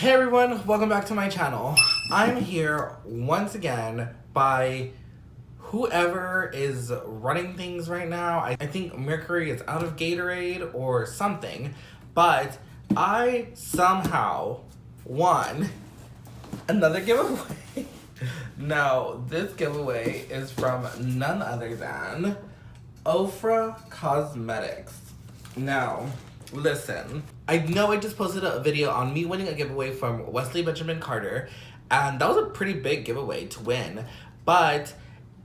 Hey everyone, welcome back to my channel. I'm here once again by whoever is running things right now. I think Mercury is out of Gatorade or something, but I somehow won another giveaway. Now, this giveaway is from none other than Ofra Cosmetics. Now, listen, I know I just posted a video on me winning a giveaway from Wesley Benjamin Carter, and that was a pretty big giveaway to win. But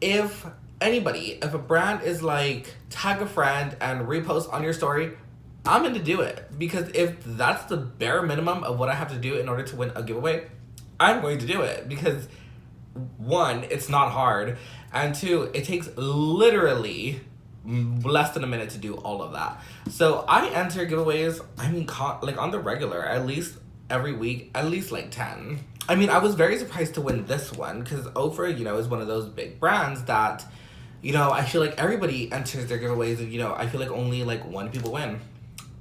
if a brand is like, tag a friend and repost on your story, I'm gonna do it. Because if that's the bare minimum of what I have to do in order to win a giveaway, I'm going to do it. Because one, it's not hard, and two, it takes literally less than a minute to do all of that. So I enter giveaways, like on the regular, at least every week, at least like 10. I mean, I was very surprised to win this one because Ofra, is one of those big brands that, I feel like everybody enters their giveaways and, I feel like only like 1 people win.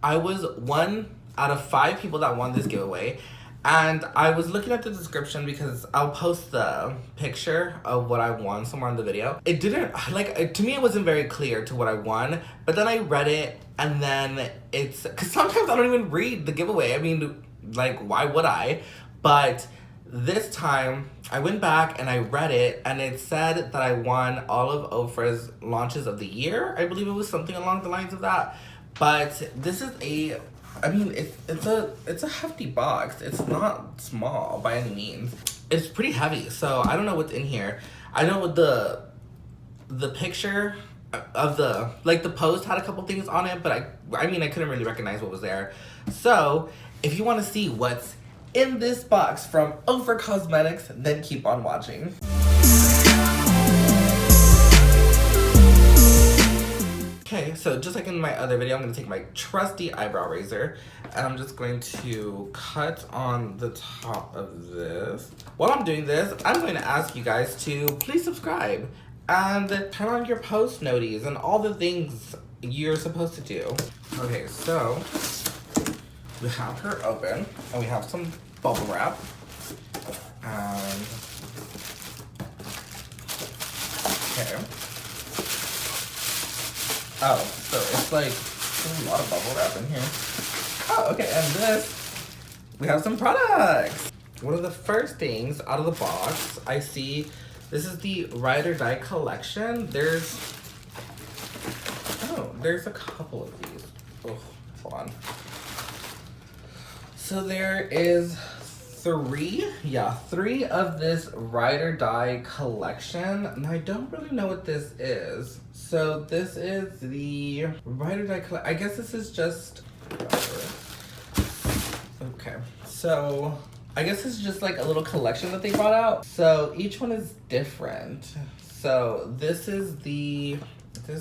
I was 1 out of 5 people that won this giveaway. And I was looking at the description because I'll post the picture of what I won somewhere in the video. It didn't, to me it wasn't very clear to what I won, but then I read it and then because sometimes I don't even read the giveaway. I mean, like, why would I? But this time I went back and I read it and it said that I won all of Ofra's launches of the year. I believe it was something along the lines of that. But this is it's a hefty box. It's not small by any means. It's pretty heavy, so I don't know what's in here. I know the picture of the post had a couple things on it, but I couldn't really recognize what was there. So if you want to see what's in this box from Ofra Cosmetics, then keep on watching. Okay, so just like in my other video, I'm going to take my trusty eyebrow razor and I'm just going to cut on the top of this. While I'm doing this, I'm going to ask you guys to please subscribe and turn on your post noties and all the things you're supposed to do. Okay, so we have her open and we have some bubble wrap. Okay. Oh, so it's like, there's a lot of bubble wrap in here. Oh, okay, and this, we have some products. One of the first things out of the box, I see, this is the Ride or Die collection. There's a couple of these. Oh, hold on. So there is 3 of this Ride or Die collection, and I don't really know what this is. So this is the Ride or Die collection. I guess this is just, okay. So I guess this is just like a little collection that they brought out. So each one is different. So this is this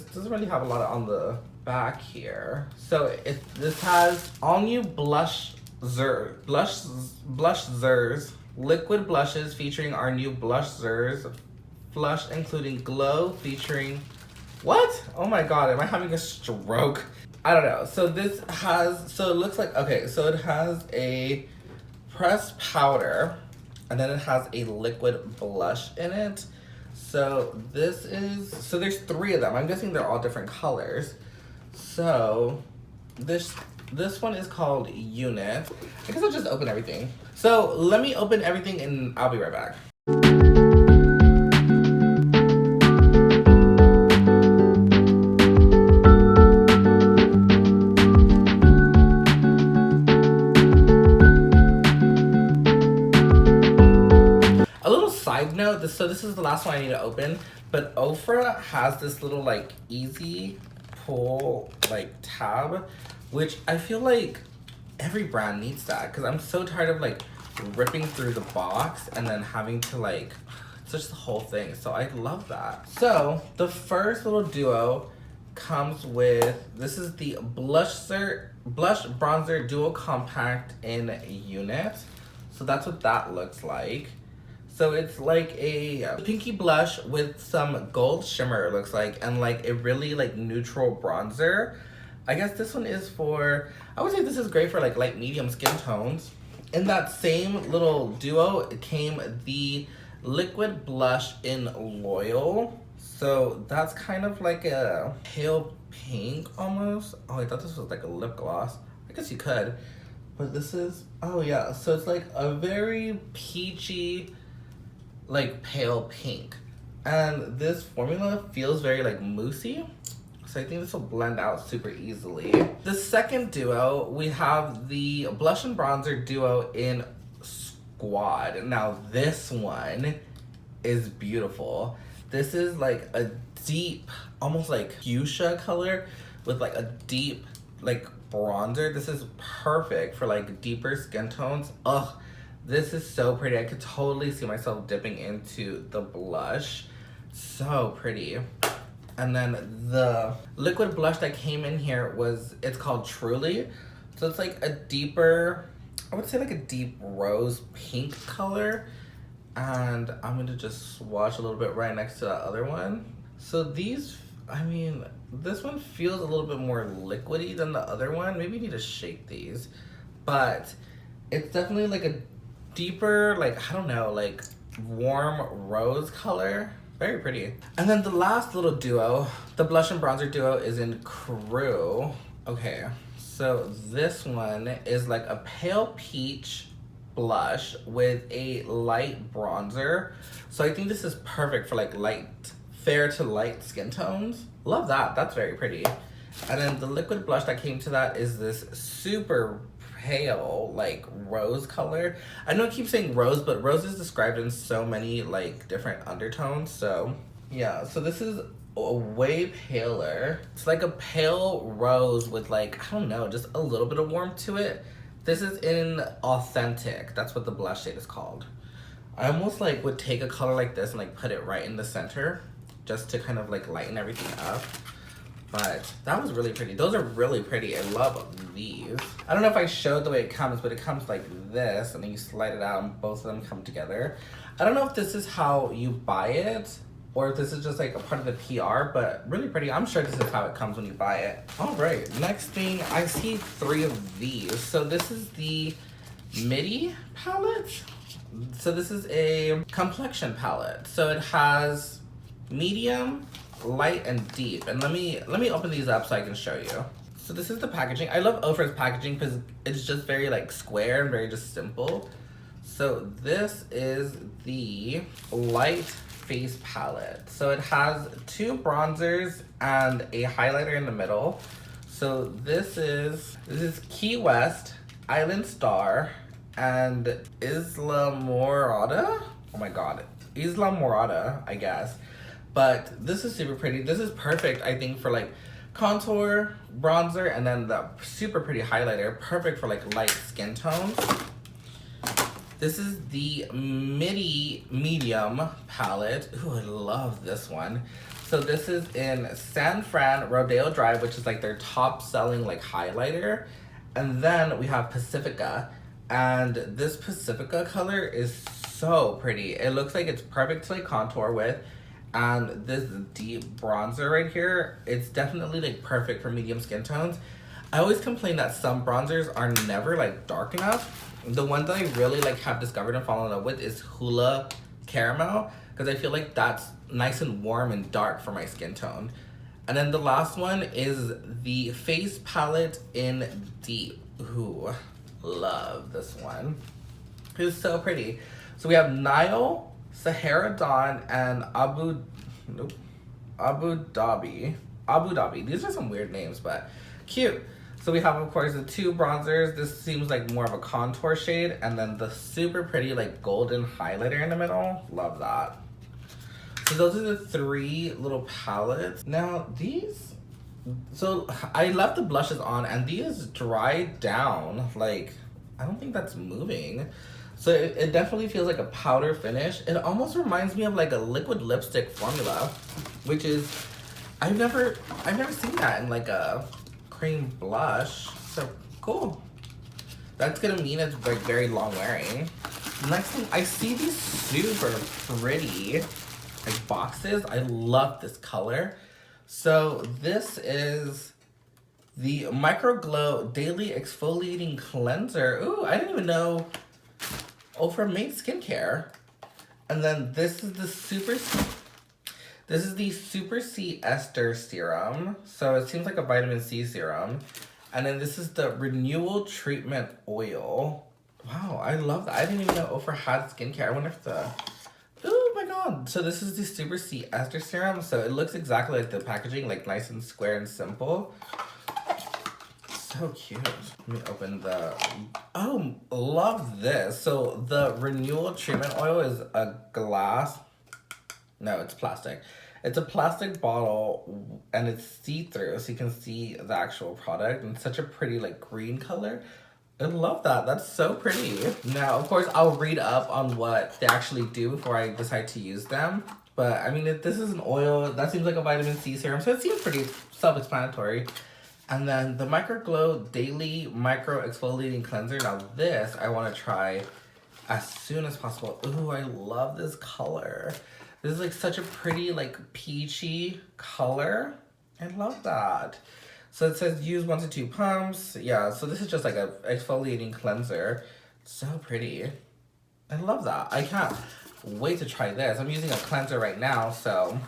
doesn't really have a lot on the back here. So this has all new blush Zers, liquid blushes featuring our new blush Zers, flush including glow featuring, what? Oh my god, am I having a stroke? I don't know. So it looks like, okay, so it has a pressed powder and then it has a liquid blush in it. So there's 3 of them. I'm guessing they're all different colors. So this one is called Unit. I guess I'll just open everything. So let me open everything and I'll be right back. A little side note, so this is the last one I need to open, but Ofra has this little like easy pull like tab, which I feel like every brand needs that because I'm so tired of like ripping through the box and then having to like, it's just the whole thing. So I love that. So the first little duo comes with, this is the Blush Bronzer Duo Compact in Unit. So that's what that looks like. So it's like a pinky blush with some gold shimmer, it looks like, and like a really like neutral bronzer. I guess this one is for, I would say this is great for like light medium skin tones. In that same little duo, it came the liquid blush in Loyal. So that's kind of like a pale pink almost. Oh, I thought this was like a lip gloss. I guess you could. But this is, oh yeah, so it's like a very peachy, like pale pink. And this formula feels very like moussey. So I think this will blend out super easily. The second duo, we have the blush and bronzer duo in Squad. Now this one is beautiful. This is like a deep, almost like fuchsia color with like a deep like bronzer. This is perfect for like deeper skin tones. Ugh, this is so pretty. I could totally see myself dipping into the blush. So pretty. And then the liquid blush that came in here it's called Truly. So it's like a deeper, I would say like a deep rose pink color. And I'm gonna just swatch a little bit right next to that other one. So these, I mean, this one feels a little bit more liquidy than the other one. Maybe you need to shake these. But it's definitely like a deeper, like, I don't know, like warm rose color. Very pretty. And then the last little duo, the blush and bronzer duo, is in Crew. Okay, so this one is like a pale peach blush with a light bronzer. So I think this is perfect for like light, fair to light skin tones. Love that, that's very pretty. And then the liquid blush that came to that is this super pale like rose color. I know I keep saying rose, but rose is described in so many like different undertones. So yeah, so this is way paler. It's like a pale rose with like, I don't know, just a little bit of warmth to it. This is in Authentic. That's what the blush shade is called. I almost like would take a color like this and like put it right in the center just to kind of like lighten everything up. But that was really pretty. Those are really pretty. I love these. I don't know if I showed the way it comes, but it comes like this, and then you slide it out and both of them come together. I don't know if this is how you buy it, or if this is just like a part of the PR, but really pretty. I'm sure this is how it comes when you buy it. All right, next thing, I see 3 of these. So this is the Midi Palette. So this is a complexion palette. So it has medium, light, and deep. And let me open these up so I can show you. So this is the packaging. I love Ofra's packaging because it's just very like square and very just simple. So this is the light face palette. So it has 2 bronzers and a highlighter in the middle. So this is Key West, Island Star, and Isla Morada. Oh my god, Isla Morada, I guess. But this is super pretty. This is perfect, I think, for like contour, bronzer, and then the super pretty highlighter. Perfect for like light skin tones. This is the Midi Medium palette. Ooh, I love this one. So this is in San Fran Rodeo Drive, which is like their top selling like highlighter. And then we have Pacifica. And this Pacifica color is so pretty. It looks like it's perfect to like contour with. And this deep bronzer right here, it's definitely like perfect for medium skin tones. I always complain that some bronzers are never like dark enough. The one that I really like have discovered and fallen in love with is Hula Caramel, because I feel like that's nice and warm and dark for my skin tone. And then the last one is the face palette in Deep. Ooh, love this one. It's so pretty. So we have Nile, Sahara Dawn, and Abu Dhabi. Abu Dhabi. These are some weird names, but cute. So we have, of course, the 2 bronzers. This seems like more of a contour shade. And then the super pretty, like, golden highlighter in the middle. Love that. So those are the 3 little palettes. Now, these... So, I left the blushes on, and these dried down. Like, I don't think that's moving. So it definitely feels like a powder finish. It almost reminds me of, like, a liquid lipstick formula. Which is... I've never seen that in, like, a... cream blush. So cool. That's gonna mean it's like very long wearing. Next thing, I see these super pretty like boxes. I love this color. So this is the Micro Glow Daily Exfoliating Cleanser. Ooh, I didn't even know Ofra Made Skincare. And then this is the Super C Ester Serum. So it seems like a vitamin C serum. And then this is the Renewal Treatment Oil. Wow, I love that. I didn't even know Ofra had skincare. I wonder if the... Oh my god. So this is the Super C Ester Serum. So it looks exactly like the packaging, like nice and square and simple. So cute. Let me open the... Oh, love this. So the Renewal Treatment Oil is a glass... No, it's plastic. It's a plastic bottle and it's see-through, so you can see the actual product. And it's such a pretty like green color. I love that. That's so pretty. Now, of course, I'll read up on what they actually do before I decide to use them. But I mean, if this is an oil, that seems like a vitamin C serum, so it seems pretty self-explanatory. And then the Micro Glow Daily Micro Exfoliating Cleanser. Now this I want to try as soon as possible. Ooh, I love this color. This is like such a pretty like peachy color. I love that. So it says use 1 to 2 pumps. Yeah, so this is just like a exfoliating cleanser. So pretty. I love that. I can't wait to try this. I'm using a cleanser right now, so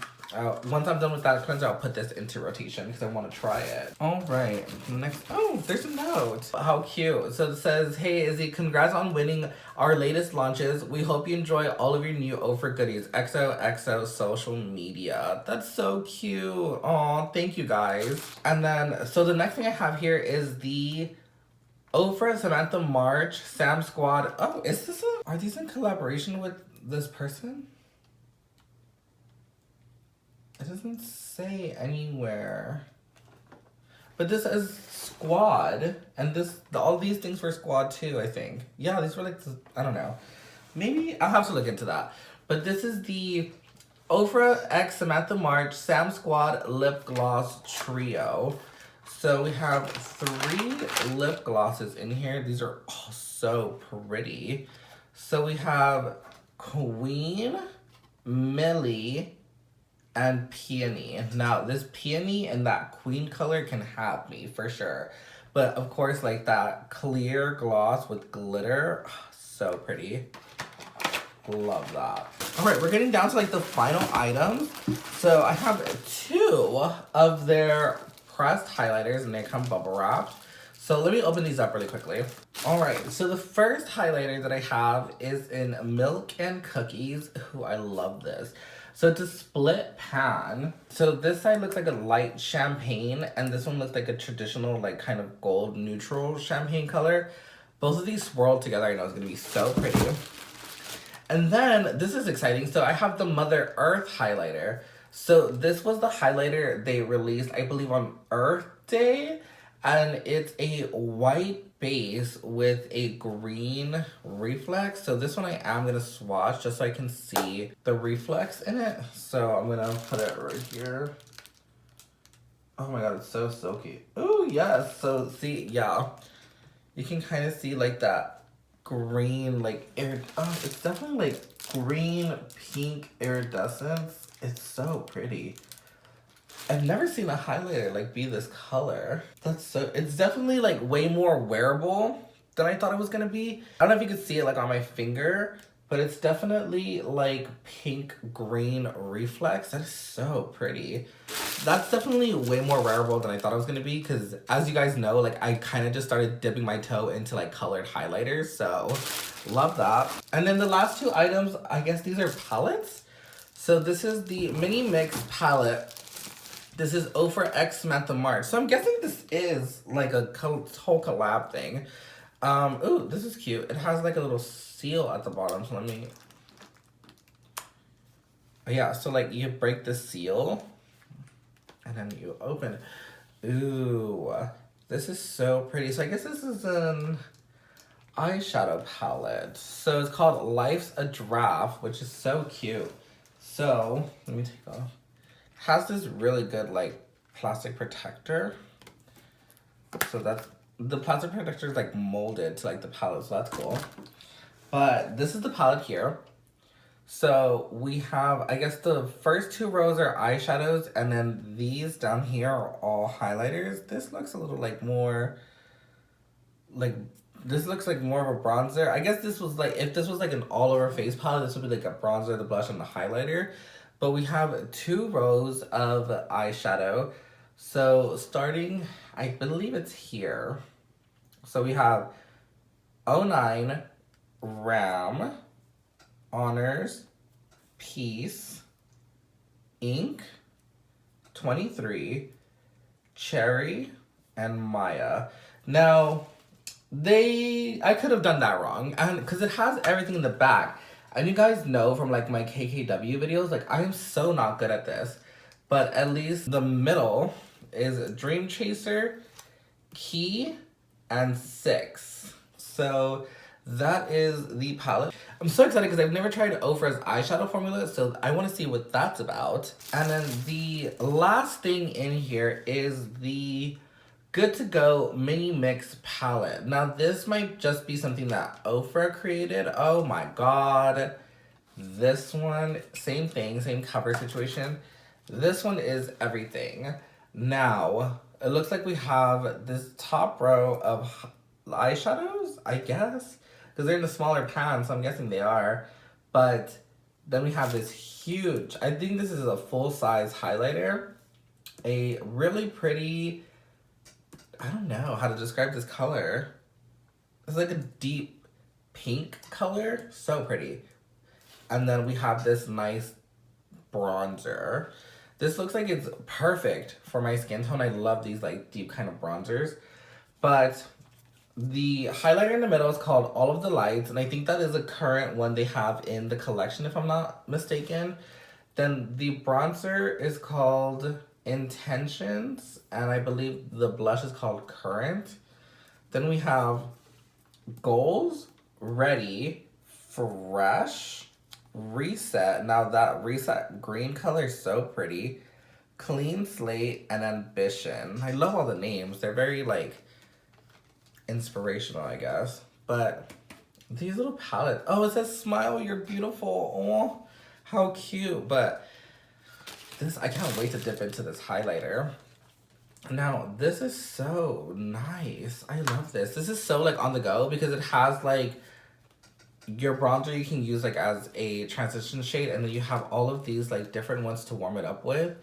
once I'm done with that cleanser, I'll put this into rotation because I want to try it. All right, next. Oh, there's a note. How cute. So it says, hey Izzy, congrats on winning our latest launches. We hope you enjoy all of your new Ofra goodies. XOXO social media. That's so cute. Aw, thank you guys. And then, so the next thing I have here is the Ofra Samantha March Sam Squad. Oh, is this are these in collaboration with this person? It doesn't say anywhere. But this is Squad, and all these things were Squad too, I think. Yeah, these were like, I don't know. Maybe I'll have to look into that. But this is the Ofra X Samantha March Sam Squad Lip Gloss Trio. So we have 3 lip glosses in here. These are all so pretty. So we have Queen, Millie, and Peony. Now, this Peony and that Queen color can have me for sure. But of course, like that clear gloss with glitter, so pretty. Love that. All right, we're getting down to like the final items. So I have 2 of their pressed highlighters and they come bubble wrapped. So let me open these up really quickly. All right, so the first highlighter that I have is in Milk and Cookies. Ooh, I love this. So it's a split pan. So this side looks like a light champagne and this one looks like a traditional like kind of gold neutral champagne color. Both of these swirled together, I know it's gonna be so pretty. And then this is exciting. So I have the Mother Earth highlighter. So this was the highlighter they released, I believe on Earth Day. And it's a white base with a green reflex. So this one I am gonna swatch just so I can see the reflex in it. So I'm gonna put it right here. Oh my god, it's so silky. Oh yes, so see, yeah. You can kind of see like that green, like, it's definitely like green, pink iridescence. It's so pretty. I've never seen a highlighter like be this color. It's definitely like way more wearable than I thought it was gonna be. I don't know if you could see it like on my finger, but it's definitely like pink green reflex. That is so pretty. That's definitely way more wearable than I thought it was gonna be because as you guys know, like I kind of just started dipping my toe into like colored highlighters, so love that. And then the last 2 items, I guess these are palettes. So this is the Mini Mix palette. This is Ofra X Samantha March. So I'm guessing this is like a whole collab thing. Ooh, this is cute. It has like a little seal at the bottom. So let me... Yeah, so like you break the seal. And then you open it. Ooh, this is so pretty. So I guess this is an eyeshadow palette. So it's called Life's a Draft, which is so cute. So, let me take off. Has this really good like plastic protector. So that's the plastic protector is like molded to like the palette, so that's cool. But this is the palette here. So we have, I guess the first 2 rows are eyeshadows and then these down here are all highlighters. This looks a little like more like This looks like more of a bronzer. I guess this was like, if this was like an all over face palette, this would be like a bronzer, the blush, and the highlighter. But we have 2 rows of eyeshadow. So starting, I believe it's here. So we have 09, Ram, Honors, Peace, Ink, 23, Cherry, and Maya. Now, I could have done that wrong, and because it has everything in the back. And you guys know from like my KKW videos, like I am so not good at this. But at least the middle is Dream Chaser, Key, and 6. So that is the palette. I'm so excited because I've never tried Ofra's eyeshadow formula, so I want to see what that's about. And then the last thing in here is the Good to Go Mini Mix palette. Now this might just be something that Ofra created. Oh my god. This one, same thing, same cover situation. This one is everything. Now, it looks like we have this top row of eyeshadows, I guess. Because they're in the smaller pan, so I'm guessing they are. But then we have this huge, I think this is a full-size highlighter. A really pretty, I don't know how to describe this color. It's like a deep pink color. So pretty. And then we have this nice bronzer. This looks like it's perfect for my skin tone. I love these like deep kind of bronzers. But the highlighter in the middle is called All of the Lights. And I think that is a current one they have in the collection, if I'm not mistaken. Then the bronzer is called Intentions. And I believe the blush is called Current. Then we have Goals, Ready, Fresh, Reset. Now that Reset green color is so pretty. Clean Slate, and Ambition. I love all the names. They're very like inspirational, I guess. But these little palettes. Oh, it says smile, you're beautiful. Oh, how cute. But this, I can't wait to dip into this highlighter. Now, this is so nice. I love this. This is so like on the go because it has like your bronzer you can use like as a transition shade, and then you have all of these like different ones to warm it up with.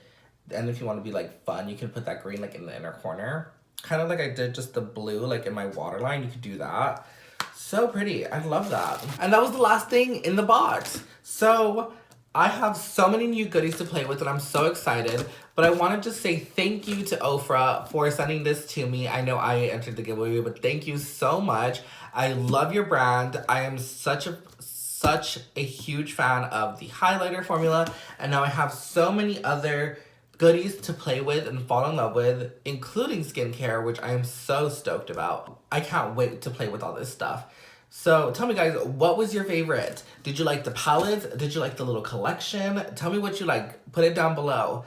And if you want to be like fun, you can put that green like in the inner corner. Kind of like I did just the blue like in my waterline. You could do that. So pretty. I love that. And that was the last thing in the box. So I have so many new goodies to play with and I'm so excited. But I want to just say thank you to Ofra for sending this to me. I know I entered the giveaway, but thank you so much. I love your brand. I am such a huge fan of the highlighter formula. And now I have so many other goodies to play with and fall in love with, including skincare, which I am so stoked about. I can't wait to play with all this stuff. So tell me guys, what was your favorite? Did you like the palettes? Did you like the little collection? Tell me what you like. Put it down below.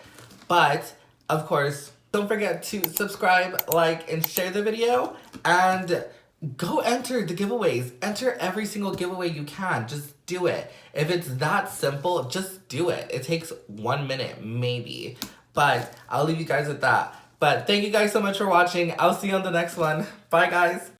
But, of course, don't forget to subscribe, like, and share the video. And go enter the giveaways. Enter every single giveaway you can. Just do it. If it's that simple, just do it. It takes 1 minute, maybe. But I'll leave you guys with that. But thank you guys so much for watching. I'll see you on the next one. Bye, guys.